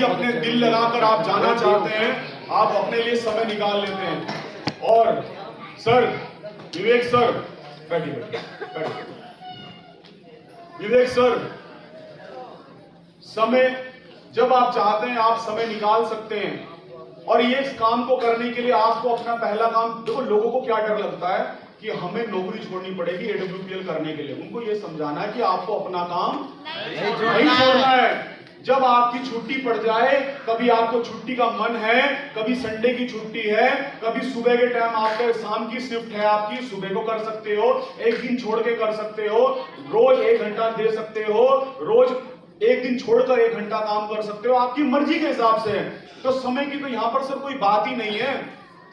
अपने दिल लगाकर आप जाना चाहते हैं, आप अपने लिए समय निकाल लेते हैं। और सर, विवेक सर, बैठिए। विवेक सर, समय जब आप चाहते हैं आप समय निकाल सकते हैं, और ये इस काम को करने के लिए आपको अपना पहला काम, देखो लोगों को क्या डर लगता है कि हमें नौकरी छोड़नी पड़ेगी AWPL करने के लिए। उनको ये समझाना है कि आपको अपना काम नहीं छोड़ना है। जब आपकी छुट्टी पड़ जाए, कभी आपको छुट्टी का मन है, कभी संडे की छुट्टी है, कभी सुबह के टाइम आपके शाम की शिफ्ट है, आपकी सुबह को कर सकते हो, एक दिन छोड़ के कर सकते हो, रोज 1 घंटा दे सकते हो, रोज एक दिन छोड़कर 1 घंटा काम कर सकते हो, आपकी मर्जी के हिसाब से। तो समय की तो यहां पर सर कोई बात ही नहीं है,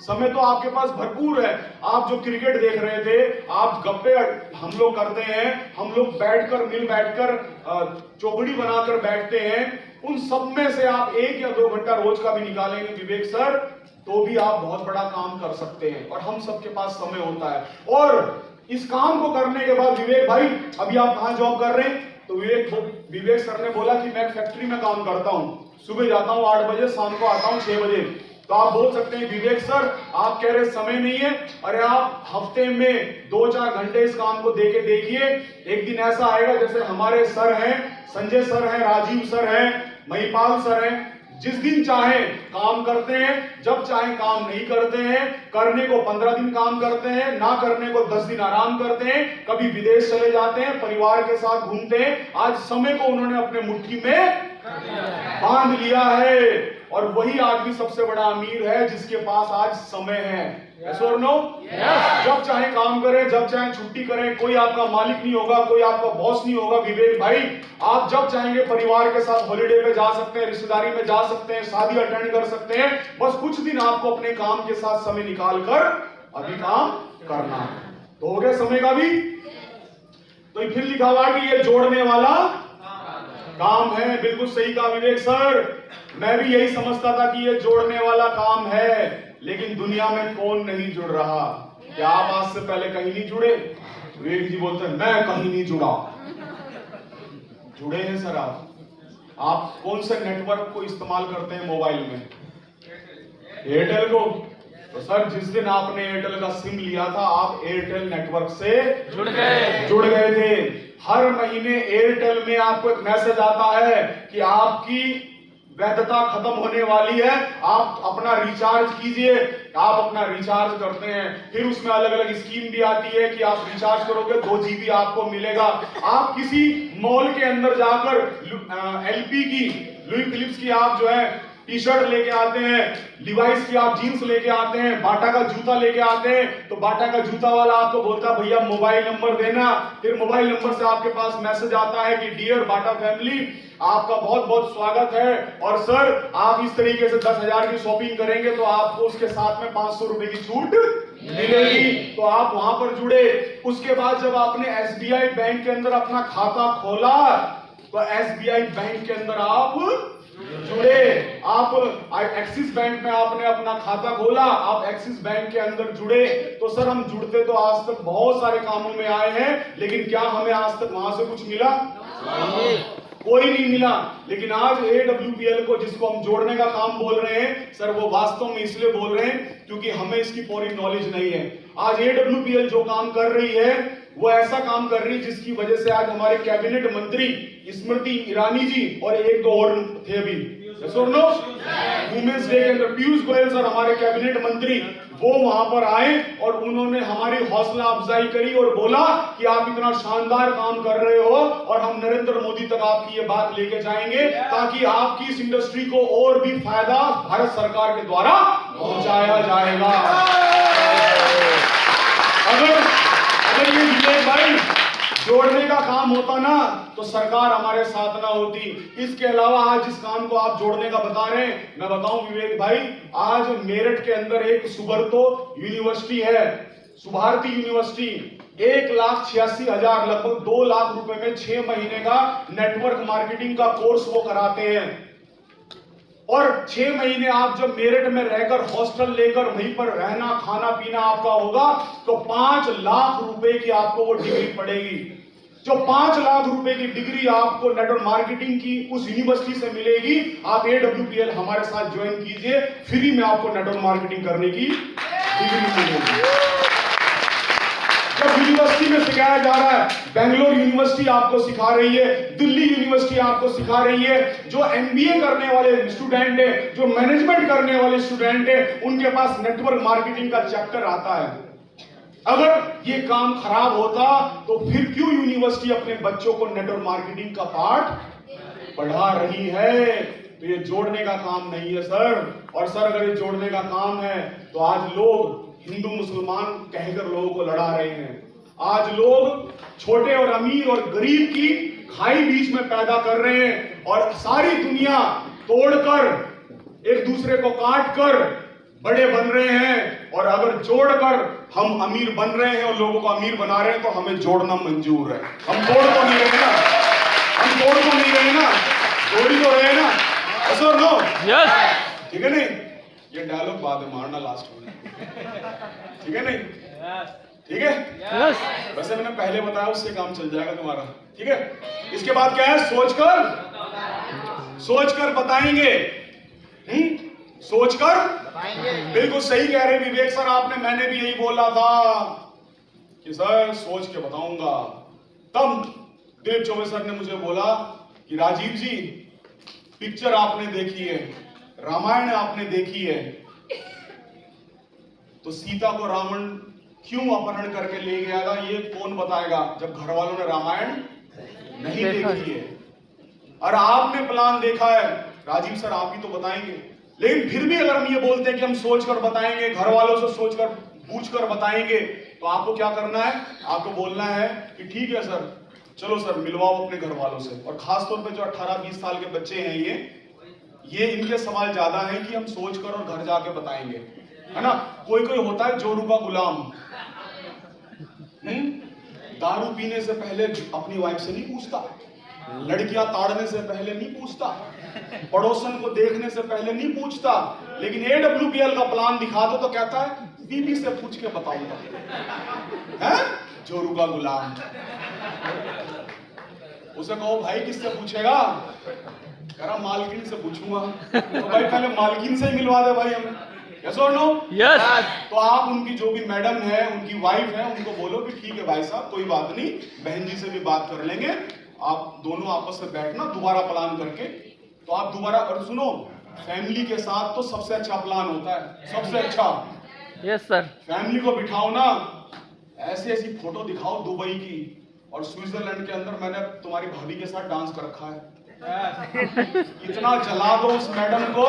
समय तो आपके पास भरपूर है। आप जो क्रिकेट देख रहे थे, आप गप्पे हम लोग करते हैं, हम लोग बैठकर चौकड़ी बनाकर बैठते हैं, उन सब में से आप 1 या 2 घंटा रोज का भी निकालेंगे विवेक सर, तो भी आप बहुत बड़ा काम कर सकते हैं। और हम सबके पास समय होता है। और इस काम को करने के बाद विवेक भाई, अभी आप कहां जॉब कर रहे हैं? तो विवेक सर ने बोला कि मैं फैक्ट्री में काम करता हूं, सुबह जाता हूं 8 बजे, शाम को आता हूं 6 बजे। तो आप बोल सकते हैं विवेक सर, आप कह रहे समय नहीं है, अरे आप हफ्ते में 2-4 घंटे इस काम को देके देखिए। एक दिन ऐसा आएगा जैसे हमारे सर हैं, संजय सर हैं, राजीव सर हैं, महिपाल सर हैं, जिस दिन चाहे काम करते हैं, जब चाहे काम नहीं करते हैं, करने को 15 दिन काम करते हैं, ना करने को 10 दिन आराम करते हैं, कभी विदेश चले जाते हैं, परिवार के साथ घूमते हैं। आज समय को उन्होंने अपने मुट्ठी में बांध लिया है, और वही आदमी सबसे बड़ा अमीर है जिसके पास आज समय है। Yes or no? Yes. जब चाहे काम करें, जब चाहे छुट्टी करें, कोई आपका मालिक नहीं होगा, कोई आपका बॉस नहीं होगा। विवेक भाई, आप जब चाहेंगे परिवार के साथ हॉलिडे पे जा सकते हैं, रिश्तेदारी में जा सकते हैं, शादी अटेंड कर सकते हैं। बस कुछ दिन आपको अपने काम के साथ समय निकाल कर अभी काम करना है। तो हो गया समय का भी। तो फिर लिखा हुआ कि ये जोड़ने वाला काम है। बिल्कुल सही कहा विवेक सर, मैं भी यही समझता था कि ये जोड़ने वाला काम है, लेकिन दुनिया में कौन नहीं जुड़ रहा? क्या आप आज से पहले कहीं नहीं जुड़े? विवेक जी बोलते हैं मैं कहीं नहीं जुड़ा। जुड़े हैं सर आप कौन से नेटवर्क को इस्तेमाल करते हैं मोबाइल में? एयरटेल को। तो सर जिस दिन आपने एयरटेल का सिम लिया था, आप एयरटेल नेटवर्क से जुड़ गए थे। हर महीने एयरटेल में आपको एक मैसेज आता है कि आपकी वैधता खत्म होने वाली है, आप अपना रिचार्ज कीजिए। आप अपना रिचार्ज करते हैं, फिर उसमें अलग अलग स्कीम भी आती है कि आप रिचार्ज करोगे 2 GB आपको मिलेगा। आप किसी मॉल के अंदर जाकर LP की, लुई फिलिप्स की आप जो है टी-शर्ट लेके आते हैं, लिवाइस की आप जीन्स लेके आते हैं, बाटा का जूता लेके आते हैं, तो बाटा का जूता वाला आपको बोलता है भैया मोबाइल नंबर देना। फिर मोबाइल नंबर से आपके पास मैसेज आता है कि डियर बाटा फैमिली, आपका बहुत बहुत स्वागत है, और सर आप इस तरीके से 10,000 की शॉपिंग करेंगे तो आपको उसके साथ में 500 रुपए की छूट मिलेगी। तो आप वहां पर जुड़े। उसके बाद जब आपने SBI बैंक के अंदर अपना खाता खोला, तो SBI बैंक के अंदर आप जुड़े। आप एक्सिस बैंक में आपने अपना खाता खोला, आप एक्सिस बैंक के अंदर जुड़े। तो सर हम जुड़ते तो आज तक बहुत सारे कामों में आए हैं, लेकिन क्या हमें आज तक वहां से कुछ मिला? कोई नहीं मिला। लेकिन आज AWPL को, जिसको हम जोड़ने का काम बोल रहे हैं सर, वो वास्तव में इसलिए बोल रहे हैं क्योंकि हमें इसकी पूरी नॉलेज नहीं है। आज AWPL जो काम कर रही है वो ऐसा काम कर रही है जिसकी वजह से आज हमारे कैबिनेट मंत्री स्मृति ईरानी जी और 1-2 और थे अभी वुमेन्स डे के अंदर, पीयूष गोयल सर हमारे कैबिनेट मंत्री, वो वहां पर आए और उन्होंने हमारी हौसला अफजाई करी और बोला कि आप इतना शानदार काम कर रहे हो और हम नरेंद्र मोदी तक आपकी ये बात लेके जाएंगे ताकि आपकी इस इंडस्ट्री को और भी फायदा भारत सरकार के द्वारा पहुंचाया जाएगा। अगर ये विवेक भाई जोड़ने का काम होता ना तो सरकार हमारे साथ ना होती। इसके अलावा आज जिस काम को आप जोड़ने का बता रहे हैं, मैं बताऊं विवेक भाई, आज मेरठ के अंदर एक सुबरतो यूनिवर्सिटी है, सुभारती यूनिवर्सिटी, 1,86,000 लगभग 2 लाख रुपए में 6 महीने का नेटवर्क मार्केटिंग का कोर्स वो कराते हैं। और 6 महीने आप जब मेरठ में रहकर हॉस्टल लेकर वहीं पर रहना खाना पीना आपका होगा तो 5 लाख रुपए की आपको वो डिग्री पड़ेगी। जो 5 लाख रुपए की डिग्री आपको नेटवर्क मार्केटिंग की उस यूनिवर्सिटी से मिलेगी, आप AWPL हमारे साथ ज्वाइन कीजिए, फ्री में आपको नेटवर्क मार्केटिंग करने की डिग्री मिलेगी। जब यूनिवर्सिटी में सिखाया जा रहा है, बेंगलोर यूनिवर्सिटी आपको सिखा रही है, दिल्ली यूनिवर्सिटी आपको सिखा रही है, जो MBA करने वाले स्टूडेंट है, जो मैनेजमेंट करने वाले स्टूडेंट है, उनके पास नेटवर्क मार्केटिंग का चैप्टर आता है। अगर ये काम खराब होता तो फिर क्यों यूनिवर्सिटी अपने बच्चों को नेटवर्क मार्केटिंग का पाठ पढ़ा रही है? तो ये जोड़ने का काम नहीं है सर। और सर अगर ये जोड़ने का काम है तो आज लोग हिंदू मुसलमान कहकर लोगों को लड़ा रहे हैं। आज लोग छोटे और अमीर और गरीब की खाई बीच में पैदा कर रहे हैं और सारी दुनिया तोड़कर एक दूसरे को काट कर बड़े बन रहे हैं। और अगर जोड़कर हम अमीर बन रहे हैं और लोगों को अमीर बना रहे हैं तो हमें जोड़ना मंजूर है। हम तोड़ तो नहीं रहे ना, हम तोड़ तो नहीं रहे ना, जोड़ी तो रहे ना। सर नो ठीक है नहीं? ये डायलॉग बाद में मारना लास्ट में, ठीक है नहीं? ठीक है? वैसे मैंने पहले बताया उससे काम चल जाएगा तुम्हारा, ठीक है? इसके बाद क्या है? सोचकर बताएंगे। सोचकर बिल्कुल सही कह रहे विवेक सर आपने, मैंने भी यही बोला था कि सर सोच के बताऊंगा। तब दिलीप चौबे सर ने मुझे बोला कि राजीव जी पिक्चर आपने देखी है, रामायण आपने देखी है, तो सीता को रावण क्यों अपहरण करके ले गया था ये कौन बताएगा जब घर वालों ने रामायण नहीं देखी है? और आपने प्लान देखा है, राजीव सर आप ही तो बताएंगे। लेकिन फिर भी अगर हम ये बोलते हैं कि हम सोचकर बताएंगे, घर वालों से सोचकर पूछकर बताएंगे, तो आपको क्या करना है? आपको बोलना है कि ठीक है सर, चलो सर मिलवाओ अपने घर वालों से। और खासतौर पे जो 18-20 साल के बच्चे हैं, ये इनके सवाल ज्यादा है कि हम सोचकर और घर जाके बताएंगे, है ना? कोई होता है जोरू का गुलाम, दारू पीने से पहले अपनी वाइफ से नहीं पूछता, लड़कियां ताड़ने से पहले नहीं पूछता, पड़ोसन को देखने से पहले नहीं पूछता, लेकिन AWPL का प्लान दिखा दो तो कहता है बीबी से पूछ के बताऊंगा। है जोरू का गुलाम। उसे कहो भाई किससे पूछेगा? कह रहा मालकिन से पूछूंगा। तो भाई पहले मालकिन से ही मिलवा दे भाई हमें। यस और नो? यस। तो आप उनकी जो भी मैडम है, उनकी वाइफ है, उनको बोलो कि ठीक है भाई साहब कोई बात नहीं, बहन जी से भी बात कर लेंगे, आप दोनों आपस में बैठना दोबारा प्लान करके। तो आप दोबारा, और सुनो, फैमिली के साथ तो सबसे अच्छा प्लान होता है, सबसे अच्छा। Yes sir. फैमिली को बिठाओ ना, ऐसी फोटो दिखाओ दुबई की और स्विट्जरलैंड के अंदर मैंने तुम्हारी भाभी के साथ डांस कर रखा है। इतना जला दो उस मैडम को,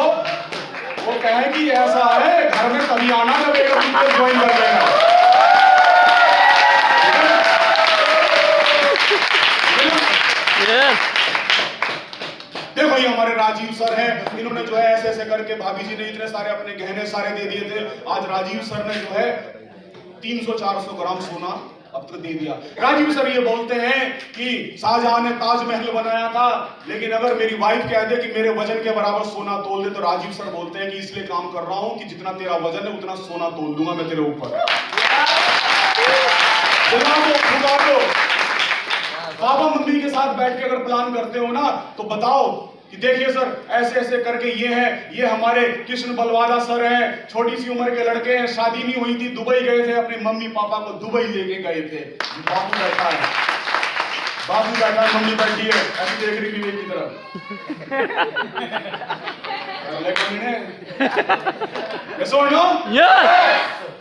वो कहेगी ऐसा है घर में कभी आना जब AWPL ज्वाइन कर लेगा। देखो ये हमारे राजीव सर हैं, इन्होंने जो है ऐसे करके भाभी जी ने इतने सारे अपने गहने सारे दे दिए थे। आज राजीव सर ने जो है 300-400 ग्राम सोना अब तक दे दिया। राजीव सर ये बोलते हैं कि शाहजहां ने ताजमहल बनाया था, लेकिन अगर मेरी वाइफ कह दे कि मेरे वजन के बराबर सोना तोल दे, तो राजीव सर बोलते हैं कि इसलिए काम कर रहा हूं कि जितना तेरा वजन है उतना सोना तोल दूंगा मैं तेरे ऊपर। बाबा मम्मी के साथ बैठ के अगर प्लान करते हो ना, तो बताओ कि देखिए सर ऐसे करके ये है, ये हमारे कृष्ण बलवाला सर हैं, छोटी सी उम्र के लड़के हैं, शादी नहीं हुई थी, दुबई गए थे, अपने मम्मी पापा को दुबई लेके गए थे। बाबू बैठा है, मम्मी बैठी है, ऐसी देख रही विवेक की तरफ।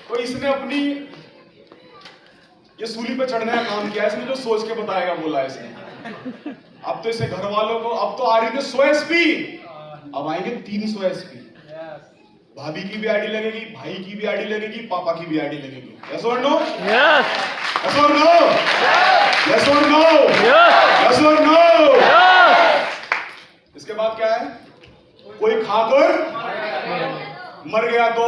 तो इसने अपनी ये सूली पे चढ़ने का काम किया, इसने जो सोच के बताएगा बोला इसने। अब तो इसे घर वालों को, अब तो आ रही थी 100 SP, अब आएंगे 300 SP। भाभी की भी आईडी लगेगी, भाई की भी आईडी लगेगी, पापा की भी आईडी लगेगी। यस और नो? यस। यस और नो? यस और नो? यस और नो? इसके बाद क्या है? कोई खाकर मर गया तो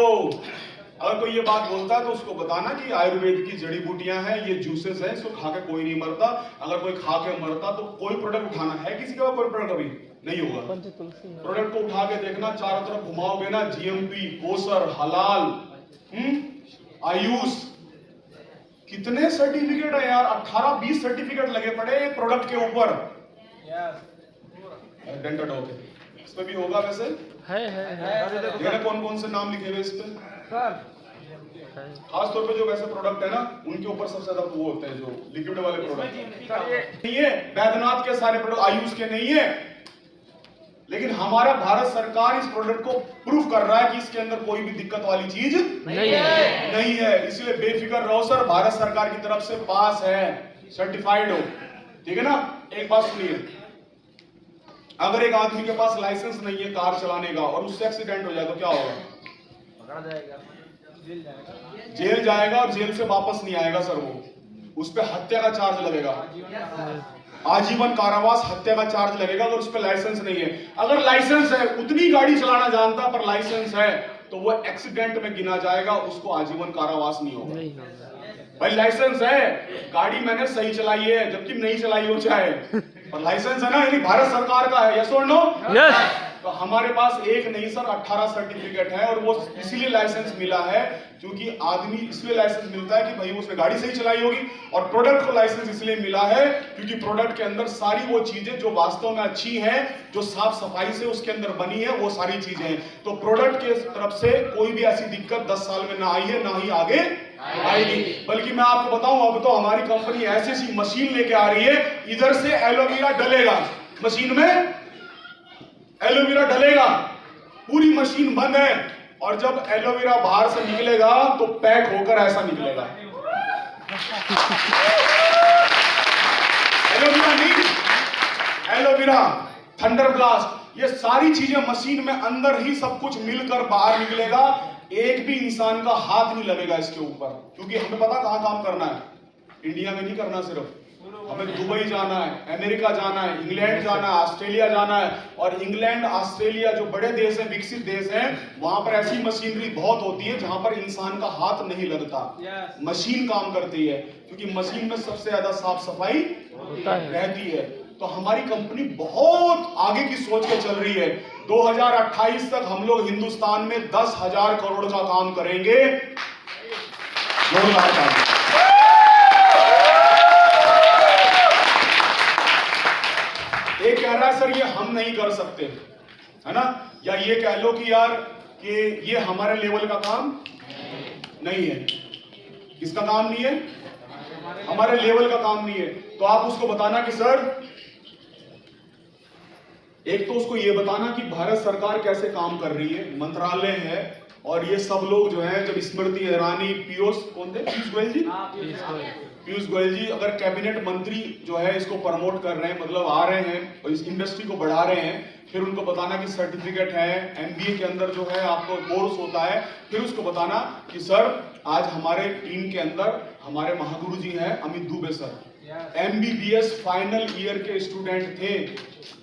अगर कोई ये बात बोलता है तो उसको बताना कि आयुर्वेद की जड़ी बूटियां हैं, ये जूसेस हैं, इसको खा के कोई नहीं मरता। अगर कोई खा के मरता तो कोई प्रोडक्ट उठाना है, किसी का कोई प्रोडक्ट अभी नहीं होगा। प्रोडक्ट को उठा के देखना, चारों तरफ घुमाओगे ना, GMP, कोसर, हलाल, आयुष, कितने सर्टिफिकेट है यार, 18-20 सर्टिफिकेट लगे पड़े एक प्रोडक्ट के ऊपर। डेंटाडॉक है, इस पे भी होगा वैसे? है। कौन कौन से नाम लिखे हुए इस पे? सर खास तौर पे जो वैसे प्रोडक्ट है ना, उनके ऊपर सबसे ज्यादा वो होते हैं जो लिक्विड वाले प्रोडक्ट नहीं है। बैद्यनाथ के सारे प्रोडक्ट आयुष के नहीं है, लेकिन हमारा भारत सरकार इस प्रोडक्ट को प्रूफ कर रहा है कि इसके अंदर कोई भी दिक्कत वाली चीज नहीं है। इसलिए बेफिक्र रहो सर, भारत सरकार की तरफ से पास है, सर्टिफाइड हो, ठीक है ना। एक बात सुनिए, अगर एक आदमी के पास लाइसेंस नहीं है कार चलाने का और उससे एक्सीडेंट हो जाए तो क्या होगा? पकड़ा जाएगा, जेल जाएगा और जेल से वापस नहीं आएगा सर। वो उस पर हत्या का चार्ज लगेगा, आजीवन कारावास, हत्या का चार्ज लगेगा अगर उस पर लाइसेंस नहीं है। अगर लाइसेंस है, उतनी गाड़ी चलाना जानता पर लाइसेंस है, तो वो एक्सीडेंट में गिना जाएगा, उसको आजीवन कारावास नहीं होगा। भाई लाइसेंस है, गाड़ी मैंने सही चलाई है, जबकि नहीं चलाई हो चाहे, पर लाइसेंस है ना, यानी भारत सरकार का है। यस और नो? यस। तो हमारे पास एक नहीं सर 18 सर्टिफिकेट है, और वो इसीलिए लाइसेंस मिला है क्योंकि आदमी, इसलिए लाइसेंस मिलता है कि भाई उसने गाड़ी सही चलाई होगी, और प्रोडक्ट को लाइसेंस इसलिए मिला है क्योंकि प्रोडक्ट के अंदर सारी वो चीजें जो वास्तव में अच्छी हैं, जो साफ सफाई से उसके अंदर बनी है, वो सारी चीजें हैं। तो प्रोडक्ट के तरफ से कोई भी ऐसी दिक्कत 10 साल में ना आई है, ना ही आगे आएगी। बल्कि मैं आपको बताऊं, अब तो हमारी कंपनी ऐसी ऐसी मशीन लेके आ रही है, इधर से एलोवेरा डलेगा मशीन में, एलोवेरा डलेगा, पूरी मशीन बंद है, और जब एलोवेरा बाहर से निकलेगा तो पैक होकर ऐसा निकलेगा। एलोवेरा नहीं, एलोवेरा, थंडर ब्लास्ट, ये सारी चीजें मशीन में अंदर ही सब कुछ मिलकर बाहर निकलेगा। एक भी इंसान का हाथ नहीं लगेगा इसके ऊपर, क्योंकि हमें पता कहां काम करना है। इंडिया में नहीं करना, सिर्फ हमें दुबई जाना है, अमेरिका जाना है, इंग्लैंड जाना है, ऑस्ट्रेलिया जाना है। और इंग्लैंड, ऑस्ट्रेलिया जो बड़े देश हैं, विकसित देश हैं, वहां पर ऐसी मशीनरी बहुत होती है जहां पर इंसान का हाथ नहीं लगता, मशीन काम करती है, क्योंकि मशीन में सबसे ज्यादा साफ सफाई रहती है। तो हमारी कंपनी बहुत आगे की सोच के चल रही है। 2028 तक हम लोग हिंदुस्तान में 10,000 करोड़ का काम करेंगे। ये कह रहा है सर ये हम नहीं कर सकते, है ना, या ये कह लो कि यार कि ये हमारे लेवल का काम नहीं है। किसका काम नहीं है? हमारे लेवल का काम नहीं है। तो आप उसको बताना कि सर, एक तो उसको ये बताना कि भारत सरकार कैसे काम कर रही है, मंत्रालय है, और ये सब लोग जो हैं, जब स्मृति ईरानी, पीयूष कौन थे, पीयूष गोयल जी, पीयूष गोयल जी अगर कैबिनेट मंत्री जो है इसको प्रमोट कर रहे हैं, मतलब आ रहे हैं और इस इंडस्ट्री को बढ़ा रहे हैं, फिर उनको बताना कि सर्टिफिकेट है, एमबीए के अंदर जो है आपको कोर्स होता है, फिर उसको बताना कि सर आज हमारे टीम के अंदर हमारे महागुरु जी हैं Amit Dubey sir, MBBS final year के स्टूडेंट थे,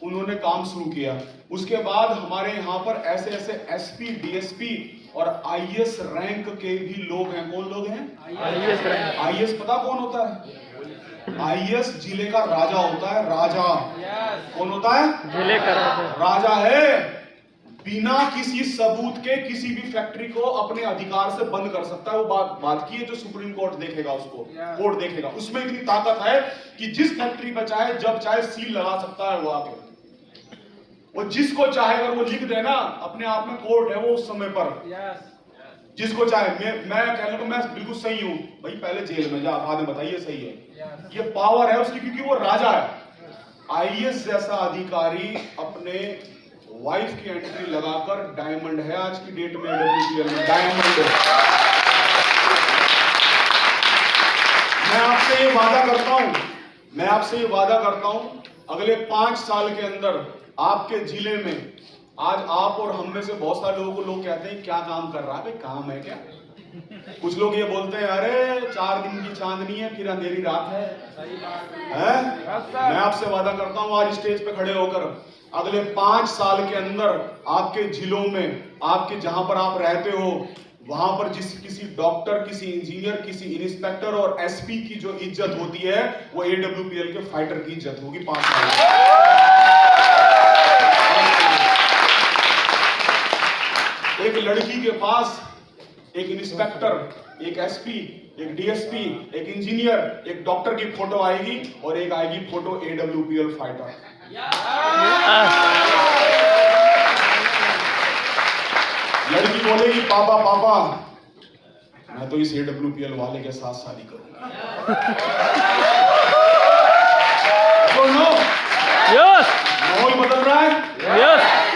उन्होंने काम शुरू किया। उसके बाद हमारे यहाँ पर ऐसे ऐसे एसपी, डीएसपी और आईएएस रैंक के भी लोग हैं। कौन लोग हैं? आईएएस पता कौन होता है? आईएएस जिले का राजा होता है, राजा। कौन होता है? जिले का राजा है। बिना किसी सबूत के किसी भी फैक्ट्री को अपने अधिकार से बंद कर सकता है। वो बात की है जो सुप्रीम कोर्ट देखेगा, उसको कोर्ट देखेगा। उसमें इतनी ताकत है कि जिस फैक्ट्री पर चाहे जब चाहे सील लगा सकता है वो आके, वो जिसको चाहे अगर वो लिख देना, अपने आप में कोर्ट है वो उस समय पर, जिसको चाहे। मैं कह लूं मैं बिल्कुल सही हूं भाई, पहले जेल में जा, बाद में बताइए सही है। ये पावर है उसकी, क्योंकि वो राजा है। आईएएस जैसा अधिकारी अपने वाइफ की एंट्री लगाकर डायमंड है आज की डेट में, WPL में डायमंड है। मैं आपसे ये वादा करता हूं, अगले 5 साल के अंदर आपके जिले में, आज आप और हम में से बहुत सारे लोगों को लोग कहते हैं क्या काम कर रहा है, काम है क्या? कुछ लोग ये बोलते हैं अरे 4 दिन की चांदनी है फिर अंधेरी रात है? मैं आपसे वादा करता हूं आज स्टेज पे खड़े होकर, अगले 5 साल के अंदर आपके जिलों में, आपके जहां पर आप रहते हो, वहां पर किसी डॉक्टर, किसी इंजीनियर, किसी इंस्पेक्टर और एसपी की जो इज्जत होती है, वो AWPL के फाइटर की इज्जत होगी 5 साल। एक लड़की के पास, एक इंस्पेक्टर एक एसपी, एक डीएसपी, एक इंजीनियर, एक डॉक्टर की फोटो आएगी और एक आएगी फोटो AWPL फाइटर। लड़की बोलेगी पापा पापा मैं तो इस AWPL वाले के साथ शादी करूंगा। तो नो माहौल बदल रहा है।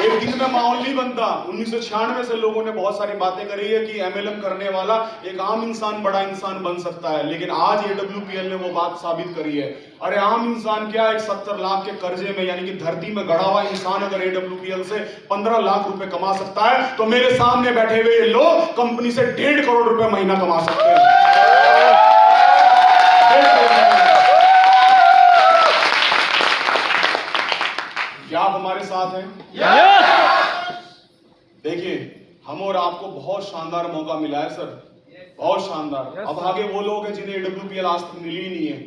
एक दिन में माहौल नहीं बनता। 1996 से लोगों ने बहुत सारी बातें करी है कि MLM करने वाला एक आम इंसान बड़ा इंसान बन सकता है, लेकिन आज AWPL ने वो बात साबित करी है। अरे आम इंसान क्या, एक 70 लाख के कर्जे में यानी कि धरती में गड़ा हुआ इंसान अगर AWPL से 15 लाख रुपए कमा सकता है, तो मेरे सामने बैठे हुए ये लोग कंपनी से 1.5 करोड़ रुपए महीना कमा सकते हैं। क्या आप हमारे साथ हैं? देखिए हम और आपको बहुत शानदार मौका मिला है सर, बहुत शानदार। अब आगे वो लोग हैं जिन्हें AWPL आज तक मिली ही नहीं है,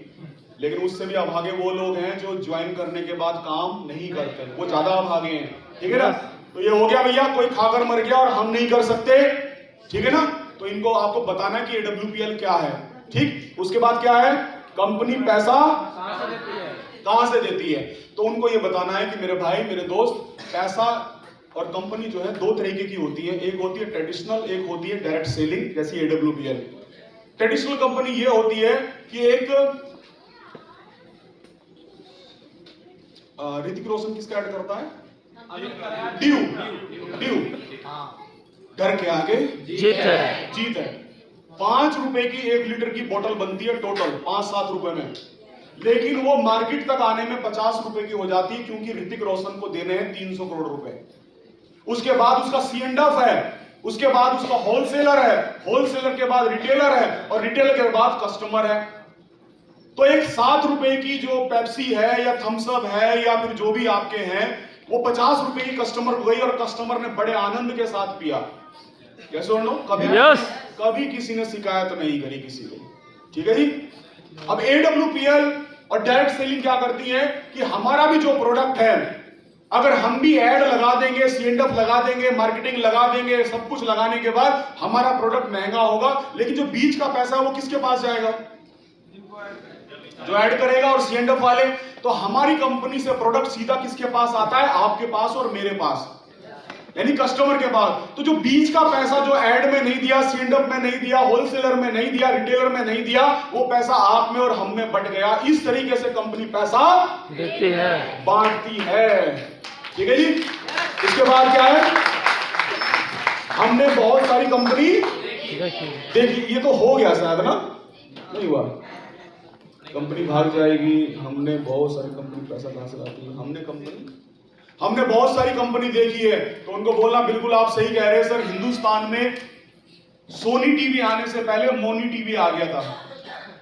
लेकिन उससे भी अब आगे वो लोग हैं जो ज्वाइन करने के बाद काम नहीं करते, वो ज्यादा अब आगे हैं। ठीक है ना? तो ये हो गया भैया, कोई खाकर मर गया और हम नहीं कर सकते। ठीक है ना? तो इनको आपको बताना है कि AWPL क्या है। ठीक, उसके बाद क्या है, कंपनी पैसा कहां से देती है, तो उनको ये बताना है कि मेरे भाई मेरे दोस्त, पैसा और कंपनी जो है दो तरीके की होती है। एक होती है ट्रेडिशनल, एक होती है डायरेक्ट सेलिंग, जैसी AWPL। ट्रेडिशनल कंपनी ये होती है कि एक ऋतिक रोशन किसका ऐड करता है, ड्यू घर के आगे जीत है। 5 रुपए की 1 लीटर की बोतल बनती है टोटल 5-7 रुपए में, लेकिन वो मार्केट तक आने में 50 रुपए की हो जाती है, क्योंकि ऋतिक रोशन को देने हैं 300 करोड़ रुपए। उसके बाद उसका C&F है, उसके बाद उसका होलसेलर है, होलसेलर के बाद रिटेलर है, और रिटेलर के बाद कस्टमर है। तो एक 7 रुपए की जो पेप्सी है या थम्स अप है या फिर जो भी आपके हैं, वो 50 रुपए की कस्टमर को गई और कस्टमर ने बड़े आनंद के साथ पिया। कैसे हो? कभी किसी ने शिकायत नहीं करी किसी को। ठीक है जी। अब AWPL और डायरेक्ट सेलिंग क्या करती है कि हमारा भी जो प्रोडक्ट है, अगर हम भी ऐड लगा देंगे, C&F लगा देंगे, मार्केटिंग लगा देंगे, सब कुछ लगाने के बाद हमारा प्रोडक्ट महंगा होगा, लेकिन जो बीच का पैसा है वो किसके पास जाएगा, जो ऐड करेगा और C&F वाले। तो हमारी कंपनी से प्रोडक्ट सीधा किसके पास आता है, आपके पास और मेरे पास, यानी कस्टमर के पास। तो जो बीच का पैसा जो ऐड में नहीं दिया, C&F में नहीं दिया, होलसेलर में नहीं दिया, रिटेलर में नहीं दिया, वो पैसा आप में और हम में बट गया। इस तरीके से कंपनी पैसा देती है, बांटती है। ठीक है जी। इसके बाद क्या है, हमने बहुत सारी कंपनी देखी, ये तो हो गया शायद ना, नहीं हुआ, कंपनी भाग जाएगी। हमने बहुत सारी कंपनी पैसा कहां से लाती है, हमने बहुत सारी कंपनी देखी है। तो उनको बोलना बिल्कुल आप सही कह रहे हैं सर, हिंदुस्तान में सोनी टीवी आने से पहले मोनी टीवी आ गया था।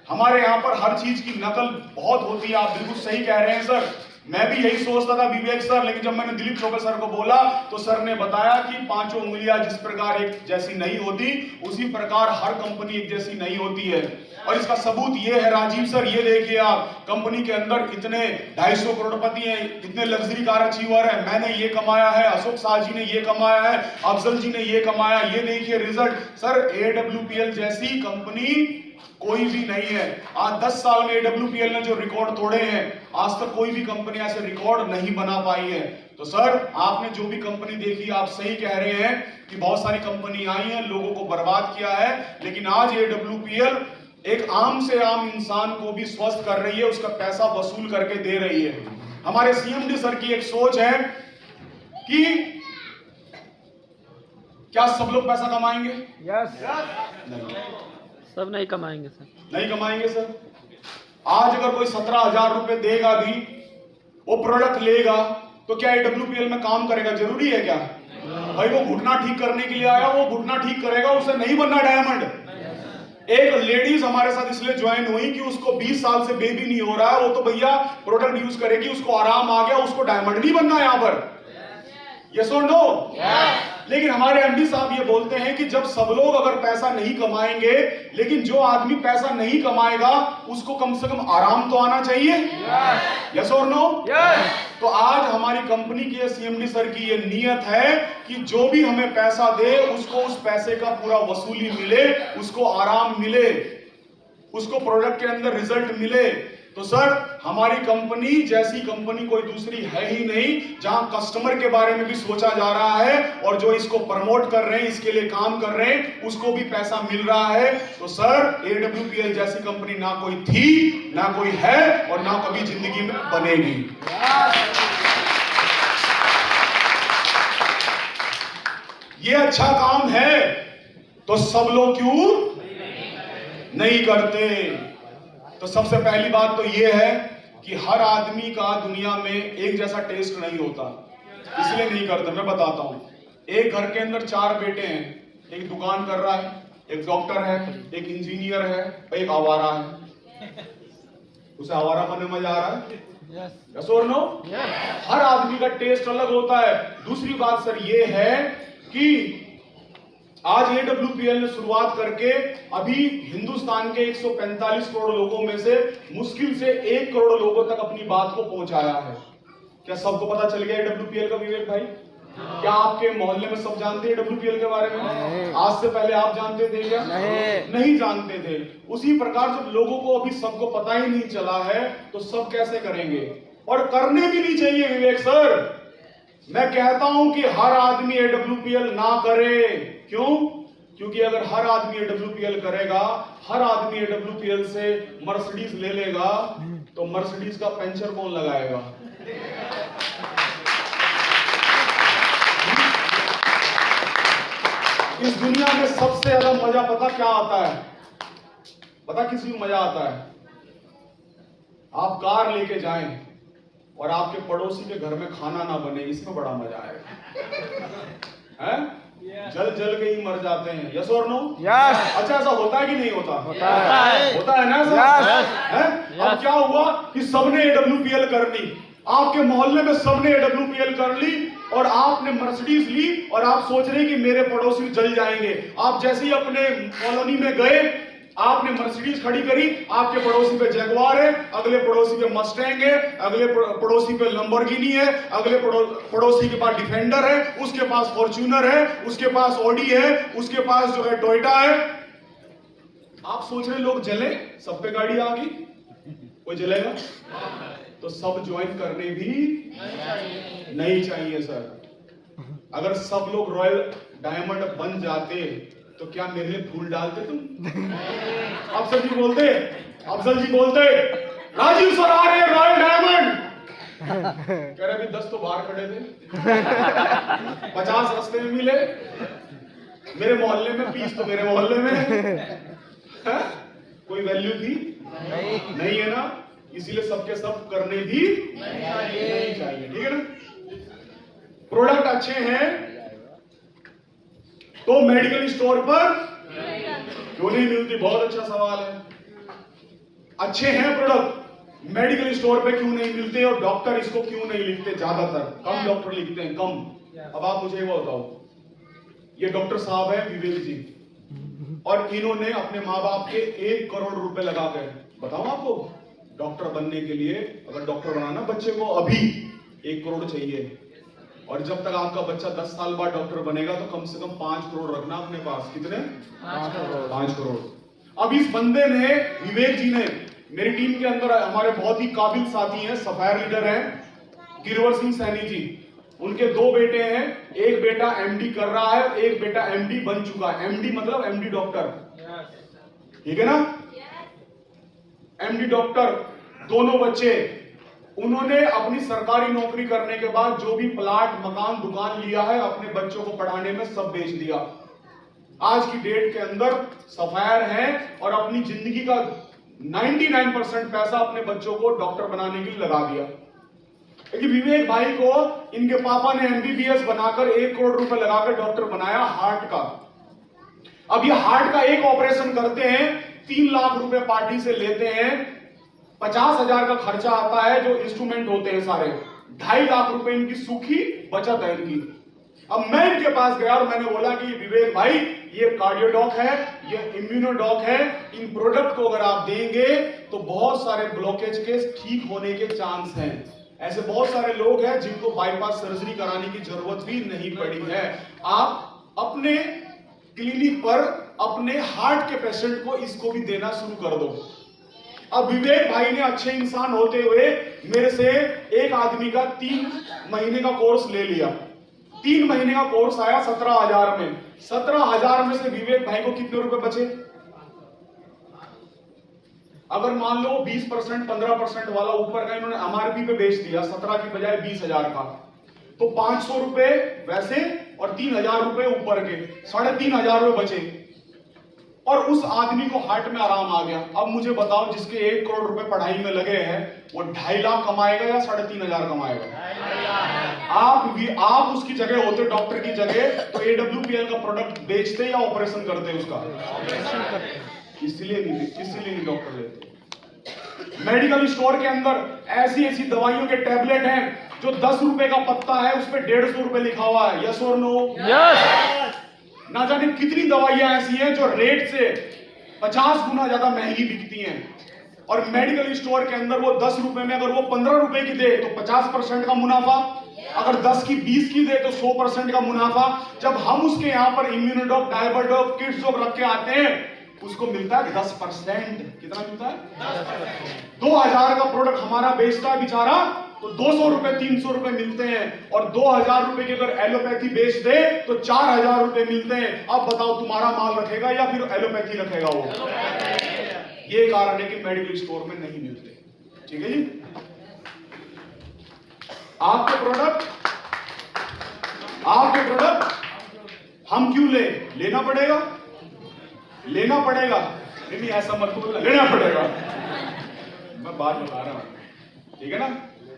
हमारे यहाँ पर हर चीज की नकल बहुत होती है। आप बिल्कुल सही कह रहे हैं सर, मैं भी यही सोचता था विवेक सर, लेकिन जब मैंने दिलीप चोपड़े सर को बोला तो सर ने बताया कि 5 उंगलियां जिस प्रकार एक जैसी नहीं होती, उसी प्रकार हर कंपनी एक जैसी नहीं होती है। और इसका सबूत ये है राजीव सर, ये देखिए आप, कंपनी के अंदर इतने 250 करोड़पति हैं, इतने लग्जरी कार अचीवर है, मैंने ये कमाया है, अशोक शाह जी ने ये कमाया है, अफजल जी ने ये कमाया, ये देखिए रिजल्ट। सर AWPL जैसी कंपनी कोई भी नहीं है। आज 10 साल में AWPL ने जो रिकॉर्ड तोड़े हैं, आज तक कोई भी कंपनी ऐसे रिकॉर्ड नहीं बना पाई है। तो सर आपने जो भी कंपनी देखी, आप सही कह रहे हैं कि बहुत सारी कंपनी आई हैं, लोगों को बर्बाद किया है, लेकिन आज AWPL एक आम से आम इंसान को भी स्वस्थ कर रही है, उसका पैसा वसूल करके दे रही है। हमारे CMD सर की एक सोच है कि क्या सब लोग पैसा कमाएंगे? नहीं, सब नहीं कमाएंगे सर, नहीं कमाएंगे सर। आज अगर कोई 17,000 रुपए देगा भी, वो प्रोडक्ट लेगा, तो क्या AWPL में काम करेगा? जरूरी है क्या? भाई वो घुटना ठीक करने के लिए आया, वो घुटना ठीक करेगा, उसे नहीं बनना डायमंड। एक लेडीज हमारे साथ इसलिए ज्वाइन हुई कि उसको 20 साल से बेबी नहीं हो रहा है, वो तो भैया प्रोडक्ट यूज करेगी, उसको आराम आ गया, उसको डायमंड नहीं बनना यहां पर। यस और नो? लेकिन हमारे MD साहब ये बोलते हैं कि जब सब लोग अगर पैसा नहीं कमाएंगे, लेकिन जो आदमी पैसा नहीं कमाएगा उसको कम से कम आराम तो आना चाहिए। यस और नो? तो आज हमारी कंपनी की सीएमडी सर की ये नीयत है कि जो भी हमें पैसा दे उसको उस पैसे का पूरा वसूली मिले, उसको आराम मिले, उसको प्रोडक्ट के अंदर रिजल्ट मिले। तो सर हमारी कंपनी जैसी कंपनी कोई दूसरी है ही नहीं, जहां कस्टमर के बारे में भी सोचा जा रहा है और जो इसको प्रमोट कर रहे हैं, इसके लिए काम कर रहे हैं, उसको भी पैसा मिल रहा है। तो सर AWPL जैसी कंपनी ना कोई थी, ना कोई है और ना कभी जिंदगी में बनेगी। ये अच्छा काम है तो सब लोग क्यों नहीं करते? तो सबसे पहली बात तो ये है कि हर आदमी का दुनिया में एक जैसा टेस्ट नहीं होता, इसलिए नहीं करते। मैं बताता हूं, एक घर के अंदर 4 बेटे हैं, एक दुकान कर रहा है, एक डॉक्टर है, एक इंजीनियर है, एक आवारा है। उसे आवारा बनने मजा आ रहा है? यस और नो? हर आदमी का टेस्ट अलग होता है। दूसरी बात सर ये है कि आज AWPL ने शुरुआत करके अभी हिंदुस्तान के 145 करोड़ लोगों में से मुश्किल से 1 करोड़ लोगों तक अपनी बात को पहुंचाया है। क्या सबको पता चल गया AWPL का विवेक भाई? क्या आपके मोहल्ले में सब जानते हैं AWPL के बारे में? आज से पहले आप जानते थे क्या? नहीं जानते थे। उसी प्रकार जब लोगों को अभी सबको पता ही नहीं चला है तो सब कैसे करेंगे? और करने भी नहीं चाहिए विवेक सर। मैं कहता हूं कि हर आदमी AWPL ना करे। क्यों? क्योंकि अगर हर आदमी AWPL करेगा, हर आदमी AWPL से मर्सिडीज ले लेगा, तो मर्सिडीज का पंचर कौन लगाएगा? इस दुनिया में सबसे ज्यादा मजा पता क्या आता है? पता किसी को मजा आता है? आप कार लेके जाएं और आपके पड़ोसी के घर में खाना ना बने, इसमें बड़ा मजा आएगा। हैं? जल जल के ही मर जाते हैं। यस और नो? यस। अच्छा ऐसा होता है कि नहीं होता? होता है ना सर? अब क्या हुआ कि सबने AWPL कर ली, आपके मोहल्ले में सबने AWPL कर ली और आपने मर्सिडीज ली और आप सोच रहे हैं कि मेरे पड़ोसी जल जाएंगे। आप जैसे ही अपने कॉलोनी में गए, आपने मर्सिडीज खड़ी करी, आपके पड़ोसी पे जैगवार है, अगले पड़ोसी पे मस्टैंग है, अगले पड़ोसी पे लंबोर्गिनी है, अगले पड़ोसी के पास डिफेंडर है, उसके पास फॉर्च्यूनर है, उसके पास ऑडी है, उसके पास जो है टोयोटा है। आप सोच रहे लोग जले, सब पे गाड़ी आ गई, कोई जलेगा? तो सब ज्वाइन करने भी नहीं चाहिए सर। अगर सब लोग रॉयल डायमंड बन जाते तो क्या मेरे लिए फूल डालते तुम? अफसर जी बोलते, अफसर जी बोलते, राजीव सर आ रहे रॉयल डायमंड। कह रहे अभी 10 तो बाहर खड़े थे, 50 रास्ते में मिले, मेरे मोहल्ले में 20 तो मेरे मोहल्ले में है? कोई वैल्यू थी? नहीं है ना? इसीलिए सबके सब करने भी नहीं चाहिए। ठीक है ना? प्रोडक्ट अच्छे हैं तो मेडिकल स्टोर पर क्यों नहीं मिलती? बहुत अच्छा सवाल है। अच्छे हैं प्रोडक्ट, मेडिकल स्टोर पे क्यों नहीं मिलते? और डॉक्टर इसको क्यों नहीं लिखते? ज्यादातर कम डॉक्टर लिखते हैं, कम। अब आप मुझे वो बताओ, ये डॉक्टर साहब है विवेक जी, और इन्होंने अपने माँ बाप के 1 करोड़ रुपए लगा कर, बताओ आपको डॉक्टर बनने के लिए, अगर डॉक्टर बनाना बच्चे को अभी 1 करोड़ चाहिए, और जब तक आपका बच्चा 10 साल बाद डॉक्टर बनेगा तो कम से कम 5 करोड़ रखना अपने पास। कितने? 5 करोड़। अब इस बंदे ने, विवेक जी ने, मेरी टीम के अंदर हमारे बहुत ही काबिल साथी हैं, सफायर लीडर हैं गिरवर सिंह सैनी जी, उनके 2 बेटे हैं, एक बेटा MD कर रहा है, एक बेटा MD बन चुका है। MD मतलब MD डॉक्टर, ठीक है ना? MD डॉक्टर, दोनों बच्चे। उन्होंने अपनी सरकारी नौकरी करने के बाद जो भी प्लाट, मकान, दुकान लिया है अपने बच्चों को पढ़ाने में सब बेच दिया। आज की डेट के अंदर सफायर हैं और अपनी जिंदगी का 99% पैसा अपने बच्चों को डॉक्टर बनाने के लिए लगा दिया। लेकिन विवेक भाई को इनके पापा ने MBBS बनाकर 1 करोड़ रुपए लगाकर डॉक्टर बनाया हार्ट का। अब ये हार्ट का एक ऑपरेशन करते हैं, 3 लाख रुपए पार्टी से लेते हैं, 50,000 का खर्चा आता है, जो इंस्ट्रूमेंट होते हैं सारे, 2.5 लाख रुपए इनकी सूखी बचत है इनकी। अब मैं इनके पास गया और मैंने बोला कि विवेक भाई ये कार्डियोडॉक है, ये इम्यूनोडॉक है, इन प्रोडक्ट को अगर आप देंगे तो बहुत सारे ब्लॉकेज के ठीक होने के चांस हैं। ऐसे बहुत सारे लोग हैं जिनको बाईपास सर्जरी कराने की जरूरत भी नहीं पड़ी है। आप अपने क्लिनिक पर अपने हार्ट के पेशेंट को इसको भी देना शुरू कर दो। अब विवेक भाई ने अच्छे इंसान होते हुए मेरे से एक आदमी का 3 महीने का कोर्स ले लिया। 3 महीने का कोर्स आया 17,000 में। 17,000 में से विवेक भाई को कितने रुपए बचे? अगर मान लो 20% 15% वाला ऊपर का इन्होंने एमआरपी पे बेच दिया 17 की बजाय 20,000 का, तो 500 रुपए वैसे और 3,000 रुपए ऊपर के, 3,500 रुपए बचे और उस आदमी को हार्ट में आराम आ गया। अब मुझे बताओ, जिसके 1 करोड़ रुपए पढ़ाई में लगे हैं वो 2.5 लाख कमाएगा या 3,500 कमाएगा? आप उसकी जगह होते, डॉक्टर की जगह, तो AWPL का प्रोडक्ट बेचते या ऑपरेशन करते उसका? इसलिए नहीं डॉक्टर लेते। मेडिकल स्टोर के अंदर ऐसी ऐसी दवाइयों के टैबलेट हैं जो 10 रुपए का पत्ता है, उस पर 150 रुपए लिखा हुआ है। यस और नो? यस। ना जाने कितनी दवाइयां ऐसी हैं जो रेट से 50 गुना ज्यादा महंगी बिकती हैं, और मेडिकल स्टोर के अंदर वो 10 रुपए में अगर वो 15 रुपए की दे तो 50% का मुनाफा, अगर 10 की 20 की दे तो 100% का मुनाफा। जब हम उसके यहाँ पर इम्यूनोडॉक, डायबरडॉक, किड्सडॉक रख के आते हैं, उसको मिलता है 10%। कितना मिलता है? 10%। 2,000 का प्रोडक्ट हमारा बेचता है बेचारा, तो 200 रुपए 300 रुपए मिलते हैं, और 2,000 रुपए की अगर एलोपैथी बेच दे तो 4,000 रुपए मिलते हैं। अब बताओ तुम्हारा माल रखेगा या फिर एलोपैथी रखेगा वो? ये कारण है कि मेडिकल स्टोर में नहीं मिलते। ठीक है जी। आपके प्रोडक्ट हम क्यों लेना पड़ेगा? नहीं ऐसा मत बोलो, लेना पड़ेगा। मैं बात बता रहा हूं, ठीक है ना?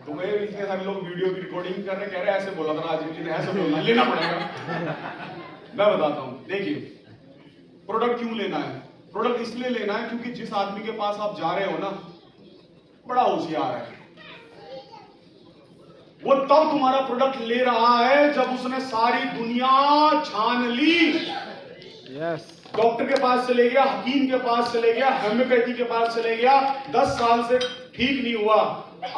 तुम्हें इतने सारे लोग वीडियो की रिकॉर्डिंग कर रहे, कह रहे ऐसे बोला था राजीव जी ने, ऐसे बोलना, लेना पड़ेगा। मैं बताता हूं, देखिए प्रोडक्ट क्यों लेना है। प्रोडक्ट इसलिए लेना है क्योंकि जिस आदमी के पास आप जा रहे हो ना, बड़ा होशियार है, वो तब तुम्हारा प्रोडक्ट ले रहा है जब उसने सारी दुनिया छान ली। यस। डॉक्टर के पास चले गया, हकीम के पास चले गया, होम्योपैथी के पास चले गया, 10 साल से ठीक नहीं हुआ।